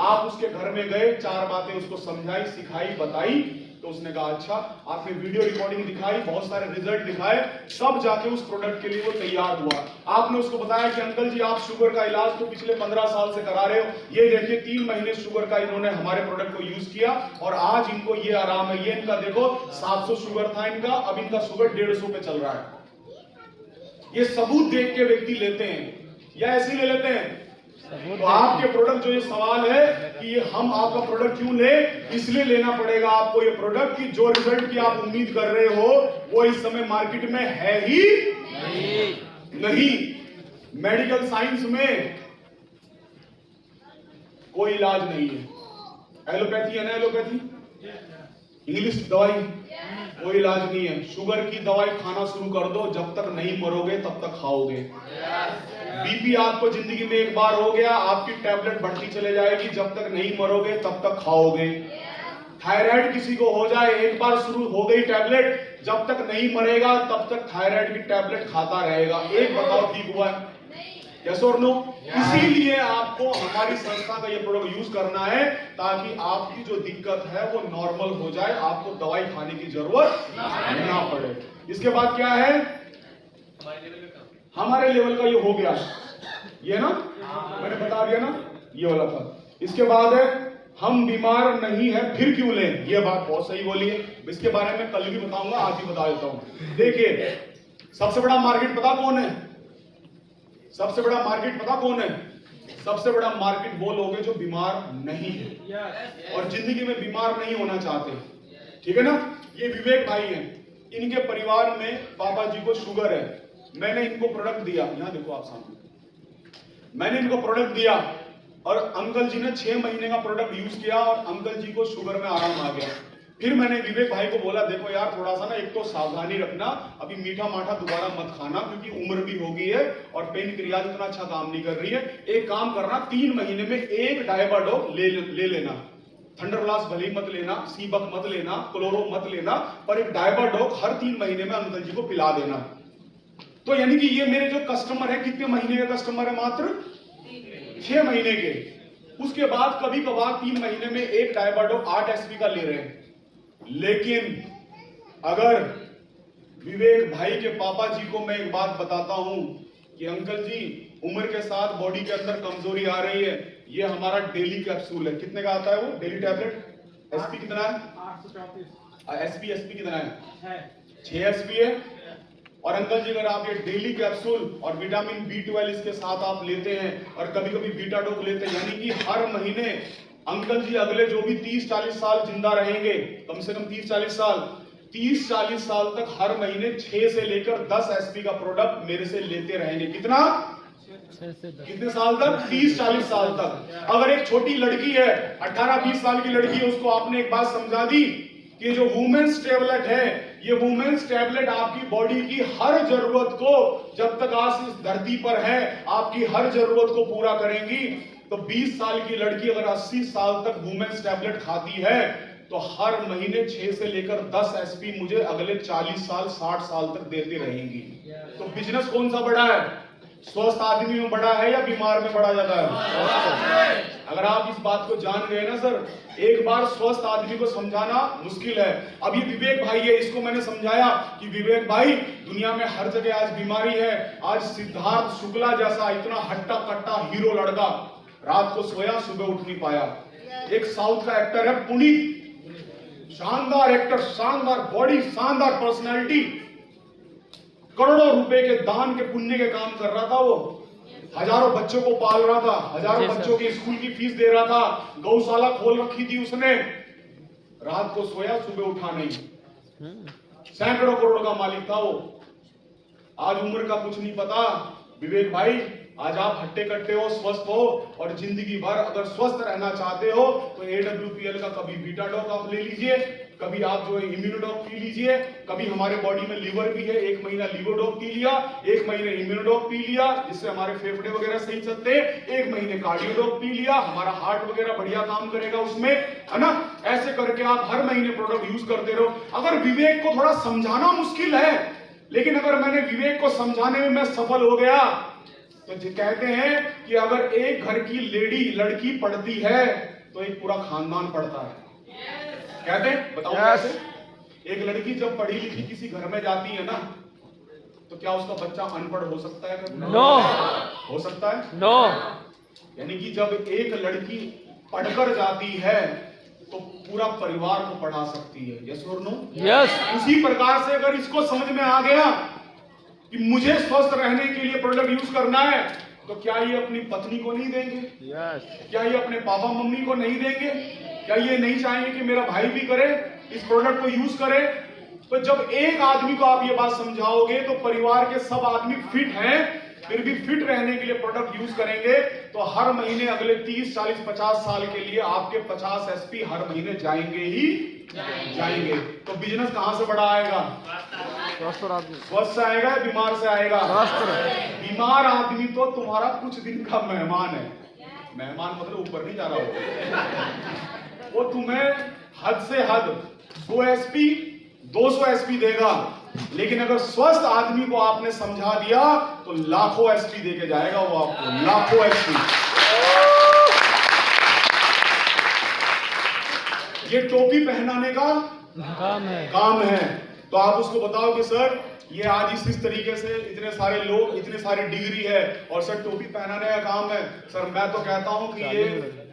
आप उसके घर में गए, 4 बातें उसको समझाई, सिखाई, बताई, तो उसने कहा अच्छा। आपने वीडियो रिकॉर्डिंग दिखाई, बहुत सारे रिजल्ट दिखाए, सब जाके उस प्रोडक्ट के लिए वो तैयार हुआ। आपने उसको बताया कि अंकल जी आप शुगर का इलाज तो पिछले 15 साल से करा रहे हो, ये देखिए 3 महीने शुगर का इन्होंने हमारे प्रोडक्ट को यूज किया और आज इनको ये आराम है। ये इनका देखो 700 शुगर था इनका, अब इनका शुगर 150 पे चल रहा है। ये सबूत देख के व्यक्ति लेते हैं या ऐसे ले लेते हैं? तो आपके प्रोडक्ट, जो ये सवाल है कि ये हम आपका प्रोडक्ट क्यों ले, इसलिए लेना पड़ेगा आपको ये प्रोडक्ट की जो रिजल्ट की आप उम्मीद कर रहे हो वो इस समय मार्केट में है ही नहीं। मेडिकल साइंस में कोई इलाज नहीं है। एलोपैथी है ना, एलोपैथी इंग्लिश दवाई, कोई इलाज नहीं है। शुगर की दवाई खाना शुरू कर दो, जब तक नहीं मरोगे तब तक खाओगे। बीपी आपको जिंदगी में एक बार हो गया, आपकी टैबलेट बढ़ती चले जाएगी, जब तक नहीं मरोगे तब तक खाओगे। थायराइड किसी को हो जाए, एक बार शुरू हो गई टैबलेट, जब तक नहीं मरेगा तब तक थायराइड की टैबलेट खाता रहेगा। एक बताओ ठीक हुआ है? यस और नो? इसीलिए आपको हमारी संस्था का ये प्रोडक्ट यूज करना है ताकि आपकी जो दिक्कत है वो नॉर्मल हो जाए, आपको दवाई खाने की जरूरत ना पड़े। इसके बाद क्या है? हमारे लेवल का ये हो गया, ये ना मैंने बता दिया ना, ये वाला था। इसके बाद है हम बीमार नहीं है फिर क्यों लें, ये बात बहुत सही बोली है। इसके बारे में कल भी बताऊंगा, आज ही बता देता हूं। देखिए सबसे बड़ा मार्केट पता कौन है? सबसे बड़ा मार्केट पता कौन है? सबसे बड़ा मार्केट वो लोग हैं जो बीमार नहीं है और जिंदगी में बीमार नहीं होना चाहते। ठीक है ना? ये विवेक भाई हैं, इनके परिवार में बाबा जी को शुगर है। मैंने इनको प्रोडक्ट दिया, यहां देखो आप सामने, मैंने इनको प्रोडक्ट दिया और अंकल जी ने 6 महीने का प्रोडक्ट यूज किया और अंकल जी को शुगर में आराम आ गया। फिर मैंने विवेक भाई को बोला देखो यार थोड़ा सा ना एक तो सावधानी रखना, अभी मीठा माठा दोबारा मत खाना क्योंकि उम्र भी हो गई है और पेन क्रियाज इतना अच्छा काम नहीं कर रही है। एक काम करना, 3 महीने में एक डायबाडोक ले लेना। थंडरब्लास्ट भले ही मत लेना, सीबक मत लेना, क्लोरो मत लेना, पर एक डायबाडोक हर 3 महीने में अंकल जी को पिला देना। तो यानी कि ये मेरे जो कस्टमर है, कितने महीने के कस्टमर है? मात्र 6 महीने के। उसके बाद कभी कभार 3 महीने में एक डायबाडो 8 एसपी का ले रहे हैं। लेकिन अगर विवेक भाई के पापा जी को मैं एक बात बताता हूं कि अंकल जी उम्र के साथ बॉडी के अंदर कमजोरी आ रही है, ये हमारा डेली कैप्सूल है। कितने का आता है वो डेली टैबलेट? एसपी कितना है? 834। एसपी कितना है? 6 एसपी है। और अंकल जी अगर आप ये डेली कैप्सूल और विटामिन B12 इसके साथ आप लेते हैं और कभी कभी बीटा डोक लेते हैं, यानी कि हर महीने अंकल जी अगले जो भी 30-40 साल जिंदा रहेंगे, कम से कम 30-40 साल, 30-40 साल तक हर महीने 6 से लेकर 10 एसपी का प्रोडक्ट मेरे से लेते रहेंगे। कितना? कितने साल तक? 30-40 साल तक। अगर एक छोटी लड़की है, 18-20 साल की लड़की है, उसको आपने एक बात समझा दी कि जो वुमेन्स टैबलेट है, ये वुमेन्स टैबलेट आपकी बॉडी की हर जरूरत को, जब तक आज इस धरती पर है, आपकी हर जरूरत को पूरा करेंगी। तो 20 साल की लड़की अगर 80 साल तक वुमेन्स टैबलेट खाती है तो हर महीने 6 से लेकर 10 एसपी मुझे अगले 40 साल 60 साल तक देती रहेंगी। तो बिजनेस कौन सा बड़ा है? स्वस्थ आदमी में बड़ा है या बीमार में बड़ा ज्यादा है? अगर आप इस बात को जान गए ना सर, एक बार स्वस्थ आदमी को समझाना मुश्किल है। अब ये विवेक भाई है, इसको मैंने समझाया कि विवेक भाई दुनिया में हर जगह आज बीमारी है। आज सिद्धार्थ शुक्ला जैसा इतना हट्टा कट्टा हीरो लड़का रात को सोया, सुबह उठ नहीं पाया। एक साउथ का एक्टर है पुनीत, शानदार एक्टर, शानदार बॉडी, शानदार पर्सनालिटी, करोड़ों रुपए के दान के पुण्य के काम कर रहा था। वो हजारों बच्चों को पाल रहा था, हजारों बच्चों की स्कूल की फीस दे रहा था, गौशाला खोल रखी थी उसने। रात को सोया, सुबह उठा नहीं। सैकड़ों करोड़ का मालिक था वो। आज उम्र का कुछ नहीं पता। विवेक भाई आज आप हट्टे कट्टे हो, स्वस्थ हो और जिंदगी भर अगर स्वस्थ रहना चाहते हो तो AWPL का कभी बीटा डॉक आप ले लीजिए, कभी आप जो है इम्यूनोडॉक पी लीजिए। कभी हमारे बॉडी में लीवर भी है, 1 महीना लीवोडॉक पी लिया, 1 महीने इम्यूनोडॉक पी लिया जिससे हमारे फेफड़े वगैरह सही चलते, 1 महीने कार्डियोडॉक पी लिया, हमारा हार्ट वगैरह बढ़िया काम करेगा उसमें, है ना। ऐसे करके आप हर महीने प्रोडक्ट यूज करते रहो। अगर विवेक को थोड़ा समझाना मुश्किल है, लेकिन अगर मैंने विवेक को समझाने में मैं सफल हो गया तो कहते हैं कि अगर एक घर की लड़की पढ़ती है तो एक पूरा खानदान पढ़ता है। कहते हैं, बताओ कैसे? एक लड़की जब पढ़ी लिखी किसी घर में जाती है ना, तो क्या उसका बच्चा अनपढ़ हो सकता है? नो। हो सकता है? नो। यानी कि जब एक लड़की पढ़कर जाती है तो पूरा परिवार को पढ़ा सकती है। यस और नो? यस। उसी प्रकार से अगर इसको समझ में आ गया कि मुझे स्वस्थ रहने के लिए प्रोडक्ट यूज करना है, तो क्या ये अपनी पत्नी को नहीं देंगे? यस। क्या ये अपने पापा मम्मी को नहीं देंगे? क्या ये नहीं चाहेंगे कि मेरा भाई भी करे, इस प्रोडक्ट को यूज करे? तो जब एक आदमी को आप ये बात समझाओगे तो परिवार के सब आदमी फिट हैं, फिर भी फिट रहने के लिए प्रोडक्ट यूज करेंगे, तो हर महीने अगले 30, 40, 50 साल के लिए आपके 50 एसपी हर महीने जाएंगे ही जाएंगे। तो बिजनेस कहां से बड़ा आएगा? स्वस्थ से आएगा, बीमार से आएगा? बीमार आदमी तो तुम्हारा कुछ दिन का मेहमान है। मेहमान मतलब ऊपर नहीं जा रहा हो, वो तुम्हें हद से हद 2 एसपी 200 एसपी देगा, लेकिन अगर स्वस्थ आदमी को आपने समझा दिया तो लाखों एसपी देके जाएगा वो आपको, लाखों एसपी। ये टोपी पहनाने का काम है। तो आप उसको बताओ कि सर ये आज इस तरीके से इतने सारे लोग, इतने सारी डिग्री है और सर टोपी पहनाने का काम है। सर मैं तो कहता हूं कि ये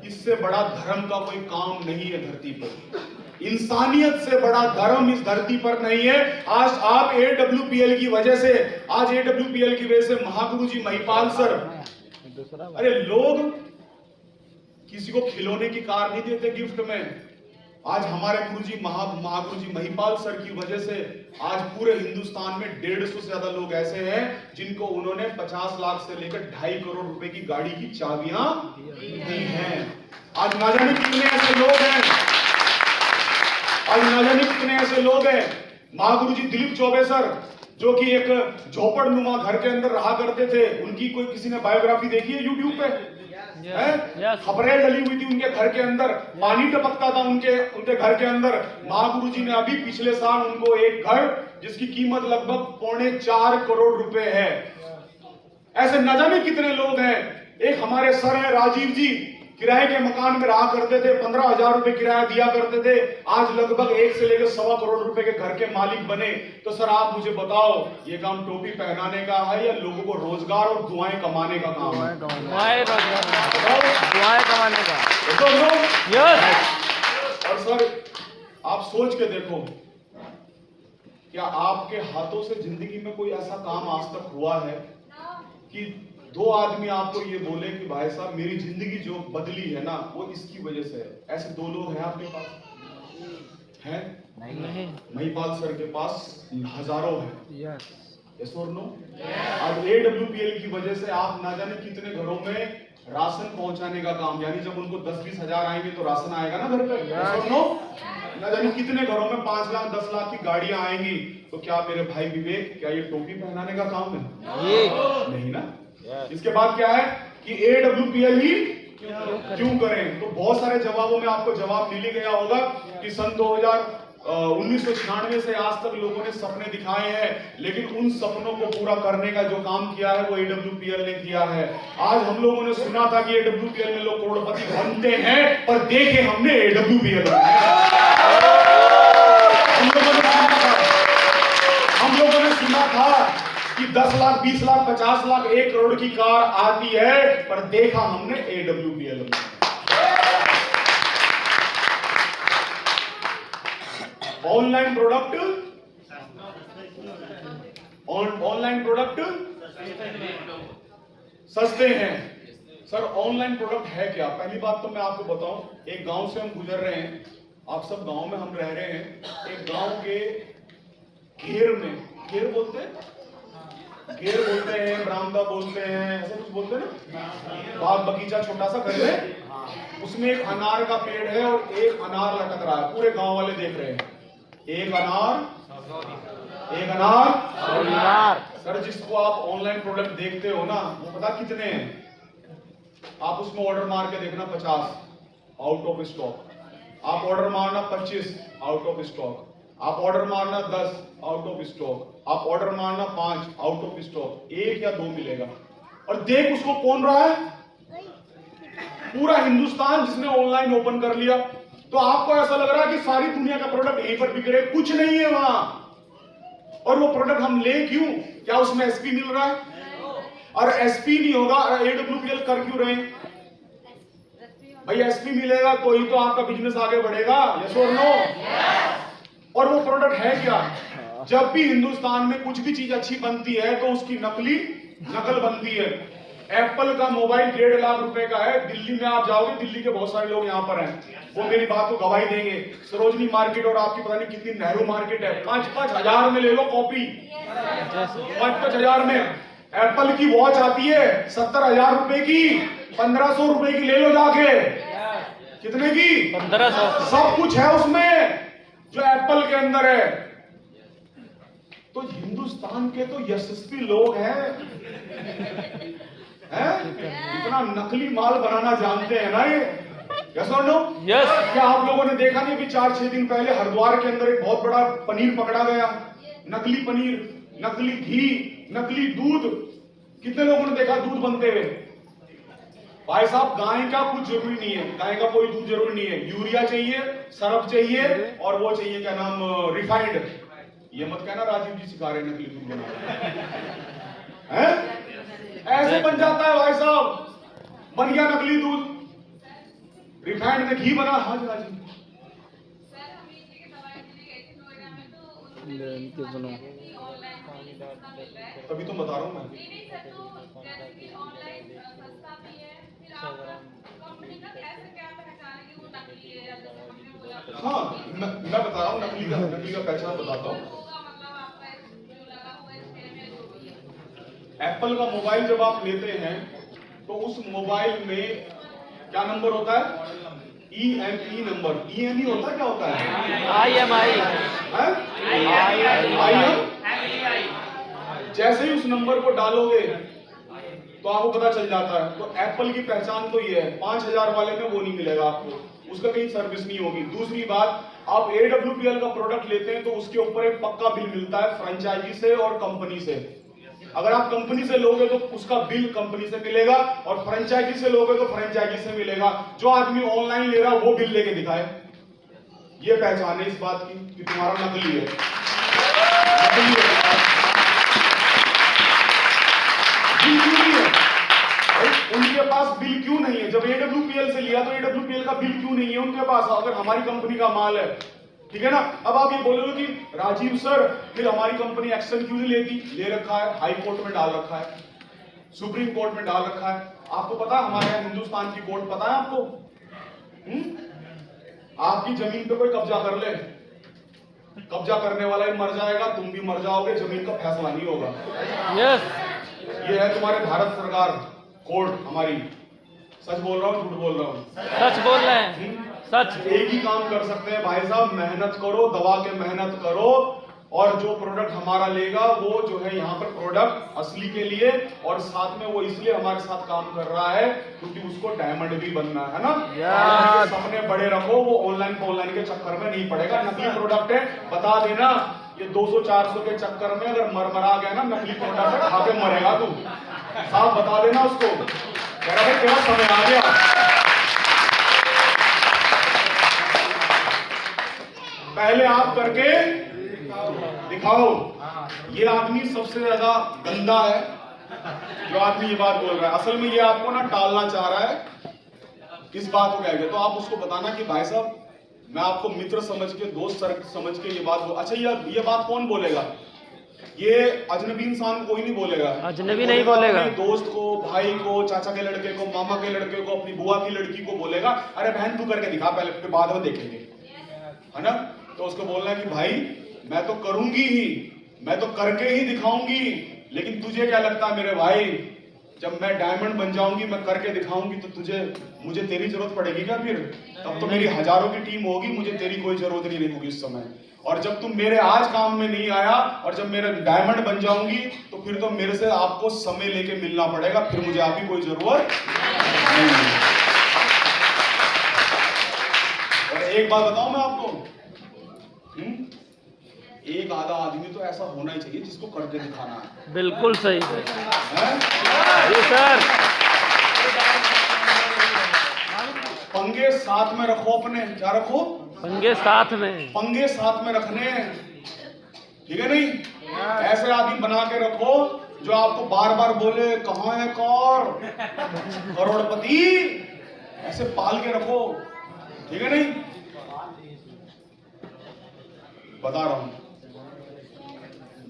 इससे बड़ा धर्म का कोई काम नहीं है धरती पर। इंसानियत से बड़ा धर्म इस धरती पर नहीं है। आज आप AWPL की वजह से, आज AWPL की वजह से महागुरु जी महिपाल सर, अरे लोग किसी को खिलौने की कार नहीं देते गिफ्ट में। आज हमारे गुरुजी महागुरु जी महिपाल सर की वजह से आज पूरे हिंदुस्तान में 150 से ज्यादा लोग ऐसे हैं जिनको उन्होंने 50 लाख से लेकर 2.5 करोड़ रुपए की गाड़ी की चाबियां दी हैं। आज ना जाने कितने ऐसे लोग हैं, आज ना जाने कितने ऐसे लोग हैं। महागुरु जी दिलीप चौबे सर, जो कि एक झोपड़नुमा घर के अंदर रहा करते थे, उनकी कोई किसी ने बायोग्राफी देखी है यूट्यूब पे? खबरें डली हुई थी उनके घर के अंदर, पानी टपकता था उनके घर के अंदर। महागुरु जी ने अभी पिछले साल उनको एक घर जिसकी कीमत लगभग 4.25 करोड़ रुपए है। ऐसे न जाने कितने लोग हैं। एक हमारे सर है राजीव जी, किराए के मकान में रहा करते थे, 15,000 रुपए किराया दिया करते थे, आज लगभग 1 से लेकर 1.25 करोड़ रुपए के घर के मालिक बने। तो सर आप मुझे बताओ, ये काम टोपी पहनाने का है या लोगों को रोजगार और दुआएं कमाने का काम है? दुआएं कमाने का। तो यस। और सर आप सोच के देखो, क्या आपके हाथों से जिंदगी में कोई ऐसा काम आज तक हुआ है कि 2 आदमी आपको ये बोले कि भाई साहब मेरी जिंदगी जो बदली है ना वो इसकी वजह से है? ऐसे 2 लोग हैं आपके पास? हैं? नहीं। महिपाल सर के पास हजारों हैं। यस। यस और नो? आज AWPL की वजह से आप ना जाने कितने घरों में राशन पहुंचाने का काम, यानी जब उनको 10-20 हजार आएंगे तो राशन आएगा ना घर पे। यस और नो? ना जाने कितने घरों में 5 लाख 10 लाख की गाड़ियां आएंगी। तो क्या मेरे भाई विवेक, क्या ये टोपी पहनाने का काम है? नहीं ना। इसके बाद क्या है कि AWPL ही क्यों करें? तो बहुत सारे जवाबों में आपको जवाब मिल ही गया होगा कि सन 1996 से आज तक लोगों ने सपने दिखाए हैं, लेकिन उन सपनों को पूरा करने का जो काम किया है वो AWPL ने किया है। आज हम लोगों ने सुना था कि AWPL में लोग करोड़पति बनते हैं, पर देखे हमने AWPL हम लोगों ने सुना था कि 10 लाख 20 लाख 50 लाख 1 करोड़ की कार आती है, पर देखा हमने AWPL में। ऑनलाइन प्रोडक्ट सस्ते हैं। सर ऑनलाइन प्रोडक्ट है क्या? पहली बात तो मैं आपको बताऊं, एक गांव से हम गुजर रहे हैं, आप सब गांव में हम रह रहे हैं। एक गांव के घेर में, घेर बोलते हैं, बरामदा बोलते हैं, ऐसा कुछ बोलते हैं ना, बाग बगीचा छोटा सा घर में, उसमें एक अनार का पेड़ है और एक अनार लटक रहा है। पूरे गांव वाले देख रहे हैं, एक अनार। सर जिसको आप ऑनलाइन प्रोडक्ट देखते हो ना, वो पता कितने हैं? आप उसमें ऑर्डर मार के देखना 50 आउट ऑफ स्टॉक, आप ऑर्डर मारना 25 आउट ऑफ स्टॉक, आप ऑर्डर मारना 10 आउट ऑफ स्टॉक, आप ऑर्डर मारना 5 आउट ऑफ स्टॉक, 1 या 2 मिलेगा। और देख उसको कौन रहा है? पूरा हिंदुस्तान जिसने ऑनलाइन ओपन कर लिया। तो आपको ऐसा लग रहा है कि सारी दुनिया का प्रोडक्ट यहीं पर बिक रहे, कुछ नहीं है वहां। और वो प्रोडक्ट हम ले क्यों? क्या उसमें SP मिल रहा है? और SP नहीं होगा और AWPL कर क्यों रहे? भाई SP मिलेगा तो ही तो आपका बिजनेस आगे बढ़ेगा। यस और नो? और वो प्रोडक्ट है क्या? जब भी हिंदुस्तान में कुछ भी चीज अच्छी बनती है तो उसकी नकल बनती है। एप्पल का मोबाइल 1.5 लाख रुपए का है। दिल्ली में आप जाओगे, दिल्ली के बहुत सारे लोग यहाँ पर हैं, वो मेरी बात को गवाही देंगे। सरोजनी मार्केट और आपकी पता नहीं कितनी नेहरू मार्केट है, 5-5 हजार में ले लो कॉपी, 5-5 हजार में। एप्पल की वॉच आती है 70,000 रुपए की, 1500 रुपए की ले लो जाके। कितने की? 1500। सब कुछ है उसमें जो एप्पल के अंदर है। तो हिंदुस्तान के तो यशस्वी लोग हैं, इतना नकली माल बनाना जानते हैं ना ये। यस और नो? यस। क्या आप लोगों ने देखा नहीं, अभी 4-6 दिन पहले हरिद्वार के अंदर एक बहुत बड़ा पनीर पकड़ा गया, नकली पनीर, नकली घी, नकली दूध। कितने लोगों ने देखा दूध बनते हुए? भाई साहब गाय का कुछ जरूरी नहीं है, गाय का कोई दूध जरूरी नहीं है। यूरिया चाहिए, सरफ चाहिए और वो चाहिए क्या नाम, रिफाइंड। ये मत कहना राजीव जी सिखा रहे नकली दूध बनाना है। ऐसे बन जाता है भाई साहब, बन गया नकली दूध, रिफाइंड में घी बना। हाँ जी राजीव, तभी तो बता रहा हूँ मैं। हाँ मैं बता रहा हूँ, नकली का पहचान बताता हूँ। एप्पल का मोबाइल जब आप लेते हैं तो उस मोबाइल में क्या नंबर होता है? EME number. EME होता है, क्या होता है? IM। जैसे ही उस नंबर को डालोगे तो आपको पता चल जाता है। तो एप्पल की पहचान तो ये है। 5,000 वाले में वो नहीं मिलेगा आपको, उसका कहीं सर्विस नहीं होगी। दूसरी बात, आप AWPL का प्रोडक्ट लेते हैं तो उसके ऊपर एक पक्का बिल मिलता है फ्रेंचाइजी से और कंपनी से। अगर आप कंपनी से लोगे तो उसका बिल कंपनी से मिलेगा, और फ्रेंचाइजी से लोगे तो फ्रेंचाइजी से मिलेगा। जो आदमी ऑनलाइन ले रहा है वो बिल लेके दिखाए, ये पहचान है इस बात की कि तुम्हारा नकली है, नकली है। बिल क्यों नहीं है? उनके पास बिल क्यों नहीं है? जब AWPL से लिया तो AWPL का बिल क्यों नहीं है उनके पास, अगर हमारी कंपनी का माल है, ठीक है ना। अब आप ये बोलोगे कि राजीव सर फिर हमारी कंपनी एक्शन क्यों नहीं लेती? ले रखा है, हाई कोर्ट में डाल रखा है, सुप्रीम कोर्ट में डाल रखा है। आपको पता है हमारे यहाँ हिंदुस्तान की कोर्ट पता है आपको? आपकी जमीन पे कोई कब्जा कर ले, कब्जा करने वाला ही मर जाएगा, तुम भी मर जाओगे, जमीन का फैसला नहीं होगा। यस, ये है तुम्हारे भारत सरकार कोर्ट हमारी। सच बोल रहा हूँ झूठ बोल रहा हूँ? सच बोल रहे हैं, सच। एक ही काम कर सकते हैं भाई साहब, मेहनत करो, दबा के मेहनत करो, और जो प्रोडक्ट हमारा लेगा वो जो है यहाँ पर प्रोडक्ट असली के लिए, और साथ में वो इसलिए हमारे साथ काम कर रहा है क्योंकि उसको डायमंड भी बनना है ना। सपने बड़े रखो, वो ऑनलाइन के चक्कर में नहीं पड़ेगा। नकली प्रोडक्ट है, बता देना, ये 200-400 के चक्कर में अगर मरा गया ना, नकली प्रोडक्ट खा के मरेगा तू, साफ बता देना उसको। कह रहा भाई तेरा समय आ गया। पहले आप करके दिखाओ। ये आदमी सबसे ज्यादा गंदा है जो आदमी ये बात बोल रहा है। असल में ये आपको ना टालना चाह रहा है, किस बात को कहेगा, तो आप उसको बताना कि भाई साहब मैं आपको मित्र समझ के, दोस्त समझ के ये बात अच्छा ये बात कौन बोलेगा? ये अजनबी इंसान कोई नहीं बोलेगा, अजनबी नहीं बोलेगा। दोस्त को, भाई को, चाचा के लड़के को, मामा के लड़के को, अपनी बुआ की लड़की को बोलेगा, अरे बहन तू करके दिखा पहले, फिर बाद में देखेंगे, है ना। तो उसको बोलना है कि भाई मैं तो करूंगी ही, मैं तो करके ही दिखाऊंगी, लेकिन तुझे क्या लगता है मेरे भाई, जब मैं डायमंड बन जाऊंगी, मैं करके दिखाऊंगी, तो मुझे तेरी जरूरत पड़ेगी क्या? फिर तब तो मेरी हजारों की टीम होगी, मुझे तेरी कोई जरूरत नहीं होगी उस समय। और जब तुम मेरे आज काम में नहीं आया, और जब मेरा डायमंड बन जाऊंगी, तो फिर तो मेरे से आपको समय लेके मिलना पड़ेगा, फिर मुझे आपकी कोई जरूरत नहीं है। और एक बात बताऊं मैं आपको, एक आधा आदमी तो ऐसा होना ही चाहिए जिसको करके दिखाना है। बिल्कुल सही है जी सर। पंगे साथ में रखो अपने, क्या रखो? पंगे साथ में, पंगे साथ में रखने, ठीक है नहीं? ऐसे आदमी बना के रखो जो आपको बार बार बोले कहाँ है करोड़पति, ऐसे पाल के रखो, ठीक है नहीं? बता रहा हूं,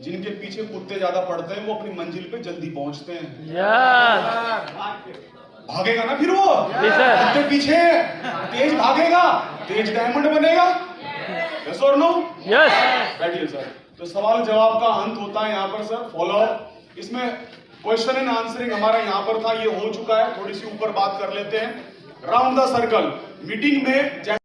जिनके पीछे कुत्ते ज्यादा पड़ते हैं वो अपनी मंजिल पे जल्दी पहुंचते हैं। भागेगा ना फिर वो कुत्ते पीछे, तेज भागेगा, तेज डायमंड बनेगा। यस और नो? यस। बैठिए सर। तो सवाल जवाब का अंत होता है यहाँ पर सर, फॉलो। इसमें क्वेश्चन एंड आंसरिंग हमारा यहाँ पर था, ये हो चुका है। थोड़ी सी ऊपर बात कर लेते हैं। राउंड द सर्कल मीटिंग में